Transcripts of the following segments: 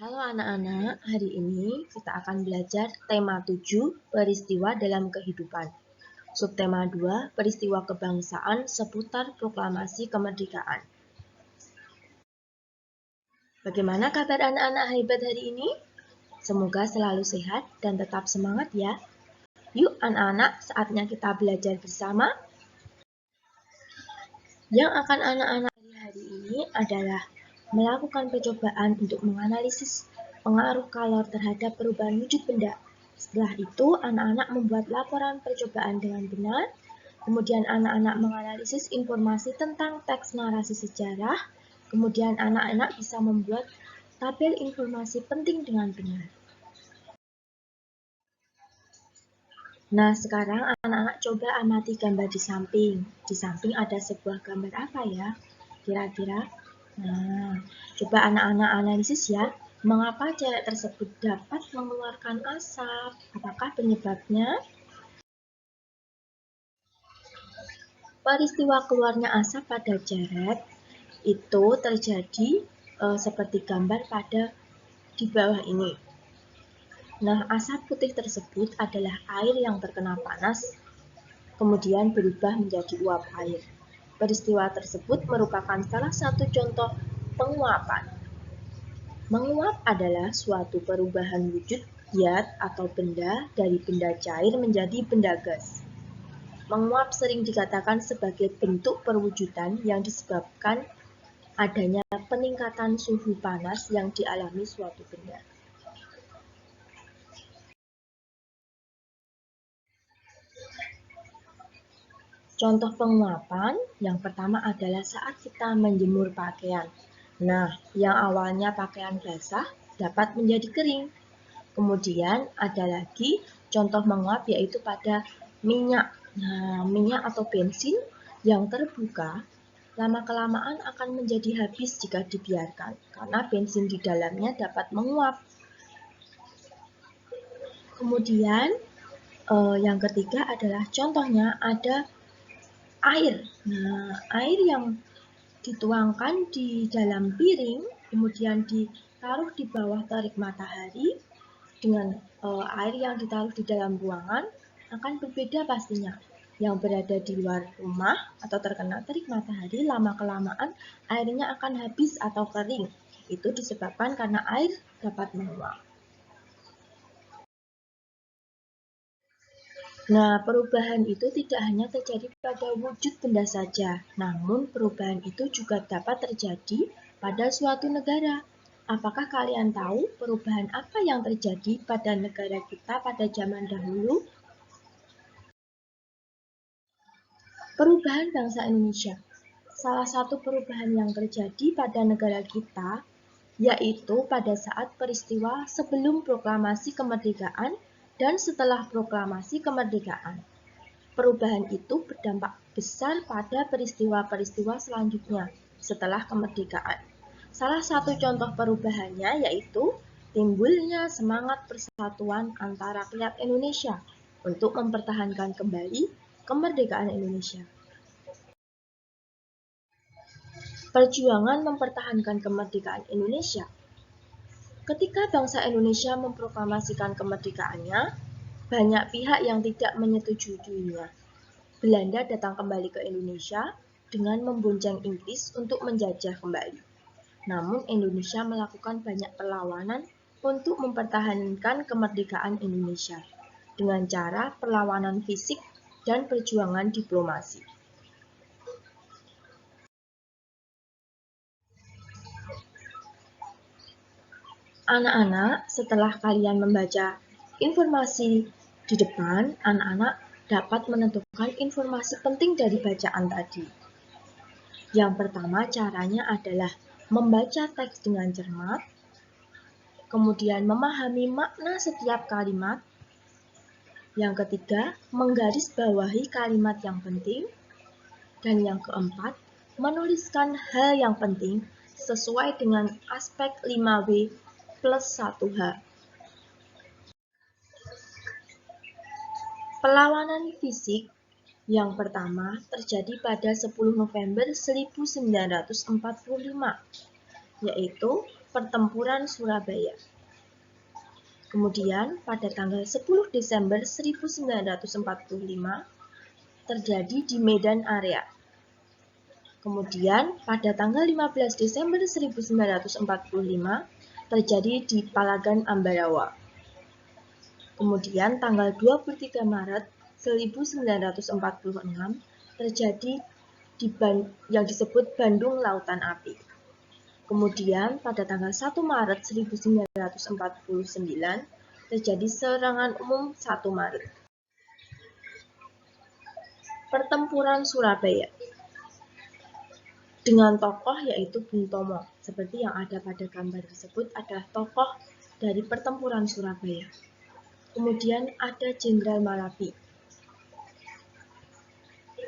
Halo anak-anak, hari ini kita akan belajar tema 7, peristiwa dalam kehidupan. Subtema 2, peristiwa kebangsaan seputar proklamasi kemerdekaan. Bagaimana kabar anak-anak hebat hari ini? Semoga selalu sehat dan tetap semangat ya. Yuk anak-anak, saatnya kita belajar bersama. Yang akan anak-anak hari ini adalah melakukan percobaan untuk menganalisis pengaruh kalor terhadap perubahan wujud benda. Setelah itu, anak-anak membuat laporan percobaan dengan benar. Kemudian anak-anak menganalisis informasi tentang teks narasi sejarah. Kemudian anak-anak bisa membuat tabel informasi penting dengan benar. Nah, sekarang anak-anak coba amati gambar di samping. Di samping ada sebuah gambar apa ya? Kira-kira? Nah, coba anak-anak analisis ya. Mengapa cewek tersebut dapat mengeluarkan asap? Apakah penyebabnya? Peristiwa keluarnya asap pada Jared itu terjadi seperti gambar pada di bawah ini. Nah, asap putih tersebut adalah air yang terkena panas, kemudian berubah menjadi uap air. Peristiwa tersebut merupakan salah satu contoh penguapan. Menguap adalah suatu perubahan wujud zat atau benda dari benda cair menjadi benda gas. Menguap sering dikatakan sebagai bentuk perwujudan yang disebabkan adanya peningkatan suhu panas yang dialami suatu benda. Contoh penguapan yang pertama adalah saat kita menjemur pakaian. Nah, yang awalnya pakaian basah dapat menjadi kering. Kemudian ada lagi contoh menguap yaitu pada minyak. Nah, minyak atau bensin yang terbuka lama-kelamaan akan menjadi habis jika dibiarkan karena bensin di dalamnya dapat menguap. Kemudian yang ketiga adalah contohnya ada air. Nah, air yang dituangkan di dalam piring, kemudian ditaruh di bawah terik matahari, dengan air yang ditaruh di dalam ruangan akan berbeda pastinya. Yang berada di luar rumah atau terkena terik matahari, lama-kelamaan airnya akan habis atau kering. Itu disebabkan karena air dapat menguap. Nah, perubahan itu tidak hanya terjadi pada wujud benda saja, namun perubahan itu juga dapat terjadi pada suatu negara. Apakah kalian tahu perubahan apa yang terjadi pada negara kita pada zaman dahulu? Perubahan bangsa Indonesia. Salah satu perubahan yang terjadi pada negara kita yaitu pada saat peristiwa sebelum proklamasi kemerdekaan dan setelah proklamasi kemerdekaan. Perubahan itu berdampak besar pada peristiwa-peristiwa selanjutnya setelah kemerdekaan. Salah satu contoh perubahannya yaitu timbulnya semangat persatuan antara rakyat Indonesia untuk mempertahankan kembali kemerdekaan Indonesia. Perjuangan mempertahankan kemerdekaan Indonesia. Ketika bangsa Indonesia memproklamasikan kemerdekaannya, banyak pihak yang tidak menyetujuinya. Belanda datang kembali ke Indonesia dengan membonceng Inggris untuk menjajah kembali. Namun Indonesia melakukan banyak perlawanan untuk mempertahankan kemerdekaan Indonesia dengan cara perlawanan fisik dan perjuangan diplomasi. Anak-anak, setelah kalian membaca informasi di depan, anak-anak dapat menentukan informasi penting dari bacaan tadi. Yang pertama caranya adalah membaca teks dengan cermat, kemudian memahami makna setiap kalimat. Yang ketiga, menggarisbawahi kalimat yang penting. Dan yang keempat, menuliskan hal yang penting sesuai dengan aspek 5W plus 1H. Perlawanan fisik yang pertama terjadi pada 10 November 1945, yaitu Pertempuran Surabaya. Kemudian pada tanggal 10 Desember 1945 terjadi di Medan Area. Kemudian pada tanggal 15 Desember 1945 terjadi di Palagan Ambarawa. Kemudian tanggal 23 Maret 1946 terjadi di yang disebut Bandung Lautan Api. Kemudian pada tanggal 1 Maret 1949 terjadi serangan umum 1 Maret. Pertempuran Surabaya dengan tokoh yaitu Bung Tomo. Seperti yang ada pada gambar tersebut adalah tokoh dari Pertempuran Surabaya. Kemudian ada Jenderal Malabi.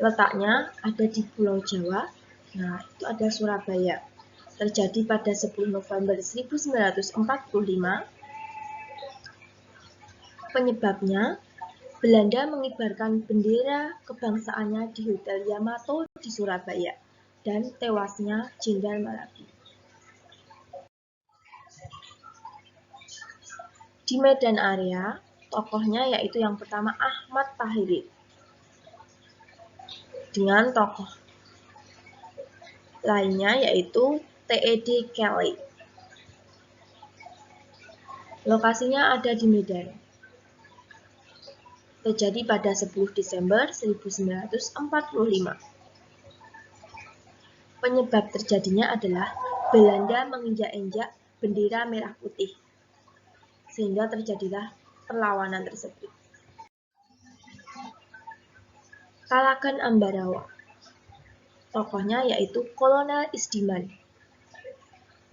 Letaknya ada di Pulau Jawa. Nah, itu ada Surabaya. Terjadi pada 10 November 1945. Penyebabnya, Belanda mengibarkan bendera kebangsaannya di Hotel Yamato di Surabaya dan tewasnya Jenderal Malabi. Di Medan Area, tokohnya yaitu yang pertama Ahmad Tahiri dengan tokoh lainnya yaitu T.E.D. Kelly. Lokasinya ada di Medan. Terjadi pada 10 Desember 1945. Penyebab terjadinya adalah Belanda menginjak-injak bendera merah putih, sehingga terjadilah perlawanan tersebut. Palagan Ambarawa. Tokohnya yaitu Kolonel Isdiman.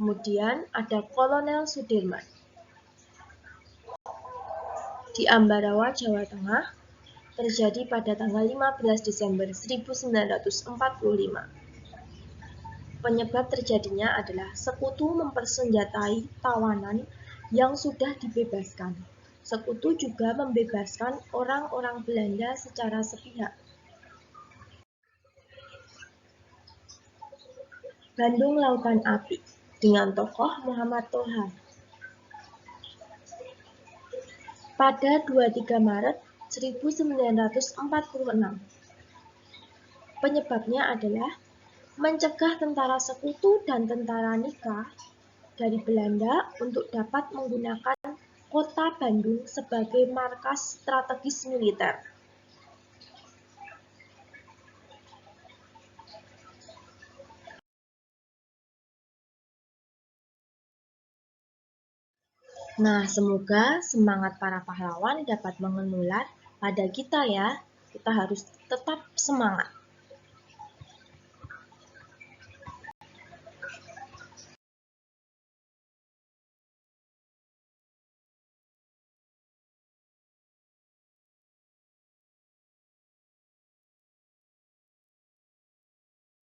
Kemudian ada Kolonel Sudirman. Di Ambarawa, Jawa Tengah, terjadi pada tanggal 15 Desember 1945. Penyebab terjadinya adalah sekutu mempersenjatai tawanan yang sudah dibebaskan. Sekutu juga membebaskan orang-orang Belanda secara sepihak. Bandung Lautan Api dengan tokoh Muhammad Toha. Pada 23 Maret 1946. Penyebabnya adalah mencegah tentara sekutu dan tentara nikah dari Belanda untuk dapat menggunakan kota Bandung sebagai markas strategis militer. Nah, semoga semangat para pahlawan dapat mengular pada kita ya. Kita harus tetap semangat.